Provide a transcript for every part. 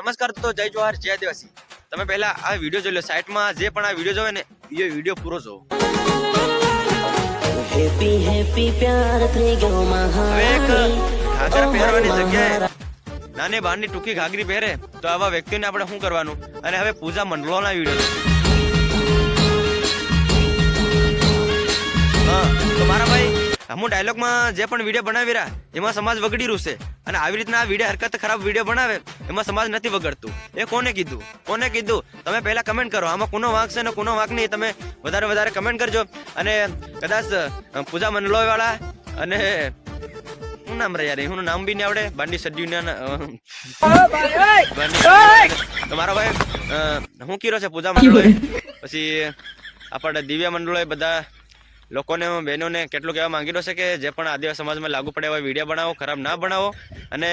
નમસ્કાર તો જય જોહાર જય આદિવાસી। તમે પહેલા આ વિડિયો જોઈ લો, સાઈટમાં જે પણ આ વિડિયો જોવે ને એ વિડિયો પૂરો જોવો। હવે એક ઘાઘરા પહેરવાની જગ્યાએ નાની બારની ટૂંકી ઘાઘરી પહેરે તો આવા વ્યક્તિને આપણે શું કરવાનું? અને હવે પૂજા મંડળોના વિડિયો તો મારા ભાઈ હું ડાયલોગમાં જે પણ વિડીયો બનાવી રહ્યા એમાં સમાજ વગડી રહ્યું છે, અને આવી રીતના આ વિડીયો હરકત ખરાબ વિડીયો બનાવે એમાં સમાજ નથી વગડતું। એ કોને કીધું? તમે પહેલા કમેન્ટ કરો, આમાં કોનો વાંક છે ને કોનો વાંક નહીં, તમે વધારે કમેન્ટ કરજો। અને કદાચ પૂજા મંડળો વાળા અને શું નામ રે યાર, એનું નામ બી નહીં આવડે, બાંડી સડ્યું મારો ભાઈ હું કીરો છે પૂજા મંડળો, પછી આપણે દિવ્ય મંડળો બધા લોકોને બહેનોને કેટલું કહેવા માંગી રહ્યો છે કે જે પણ આદિવાસી સમાજમાં લાગુ પડે એવા વિડીયો બનાવો, ખરાબ ના બનાવો। અને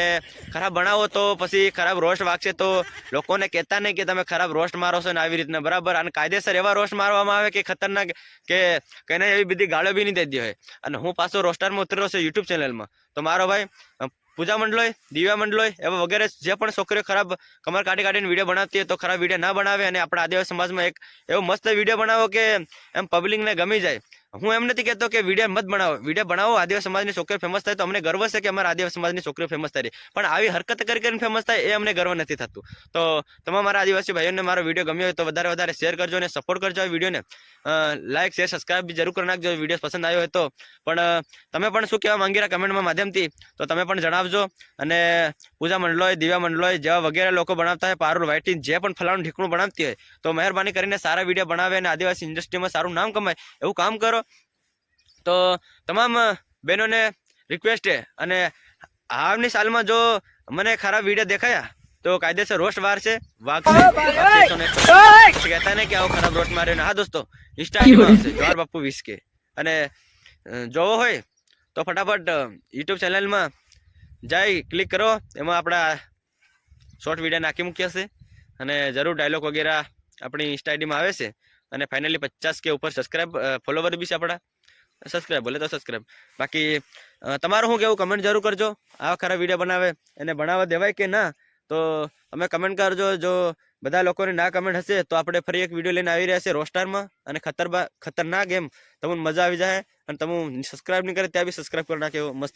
ખરાબ બનાવો તો પછી ખરાબ રોસ્ટ વાગશે તો લોકોને કહેતા નહીં કે તમે ખરાબ રોસ્ટ મારો છો ને આવી રીતના, બરાબર? અને કાયદેસર એવા રોસ્ટ મારવામાં આવે કે ખતરનાક કે કઈને એવી બધી ગાળો બી નહીં દેતી હોય। અને હું પાછો રોસ્ટરમાં ઉતર્યો છે યુટ્યુબ ચેનલમાં, તો મારો ભાઈ પૂજા મંડળોય, દિવ્યા મંડળોય એવા વગેરે જે પણ છોકરીઓ ખરાબ કમર કાઢીને વિડીયો બનાવતી હોય તો ખરાબ વિડીયો ના બનાવે, અને આપણા આદિવાસી સમાજમાં એક એવો મસ્ત વિડીયો બનાવો કે એમ પબ્લિકને ગમી જાય। હું એમ નથી કહેતો કે વિડીયો મત બનાવો, વિડીયો બનાવો, આદિવાસી સમાજની છોકરીઓ ફેમસ થાય તો અમને ગર્વ છે કે અમારા આદિવાસી સમાજની છોકરીઓ ફેમસ થાય, પણ આવી હરકત કરીને ફેમસ થાય એ અમને ગર્વ નથી થતું। તો તમારા મારા આદિવાસી ભાઈઓને મારો વિડીયો ગમ્યો હોય તો વધારે શેર કરજો અને સપોર્ટ કરજો આ વિડીયોને, લાઈક શેર સબસ્ક્રાઇબ બી જરૂર કરી નાખજો વિડીયો પસંદ આવ્યો હોય તો। પણ તમે પણ શું કહેવા માંગી રહ્યા કમેન્ટમાં માધ્યમથી તો તમે પણ જણાવજો। અને પૂજા મંડળોય, દિવ્યા મંડળોય જેવા વગેરે લોકો બનાવતા હોય, પારુલ વાઇટિંગ જે પણ ફલાણું ઢીકણું બનાવતી હોય તો મહેરબાની કરીને સારા વિડીયો બનાવે અને આદિવાસી ઇન્ડસ્ટ્રીમાં સારું નામ કમાય એવું કામ કરો। તો તમામ બહેનોને રિક્વેસ્ટ છે, અને આવની સાલમાં જો મને ખરાબ વિડીયો દેખાયા તો કાયદેસર રોસ્ટ વાગશે। કહેતા નહીં કે આવો ખરાબ રોસ્ટ માર્યો ને। હા દોસ્તો, ઇન્સ્ટાગ્રામ આવશે જોહાર બાપુ 20K, અને જોવો હોય તો ફટાફટ યુટ્યુબ ચેનલમાં જઈ ક્લિક કરો, એમાં આપણા શોર્ટ વિડીયો નાખી મૂક્યા છે, અને જરૂર ડાયલોગ વગેરે આપણી ઇન્સ્ટા આઈડીમાં આવે છે। અને ફાઇનલી 50K ઉપર સબસ્ક્રાઇબ ફોલોવર બી છે આપણા, સબસ્ક્રાઇબ બોલે તો સબસ્ક્રાઇબ। બાકી તમારું શું કેવું કમેન્ટ જરૂર કરજો, આવા ખરા વિડીયો બનાવે એને બનાવવા દેવાય કે ના, તો તમે કમેન્ટ કરજો। જો બધા લોકોની ના કમેન્ટ હશે તો આપણે ફરી એક વિડીયો લઈને આવી રહ્યા છે રોસ્ટારમાં, અને ખતરનાક એમ તમને મજા આવી જાય, અને તમે સબસ્ક્રાઇબ નહીં કરે ત્યાં બી સબસ્ક્રાઇબ કરી નાખે, મસ્ત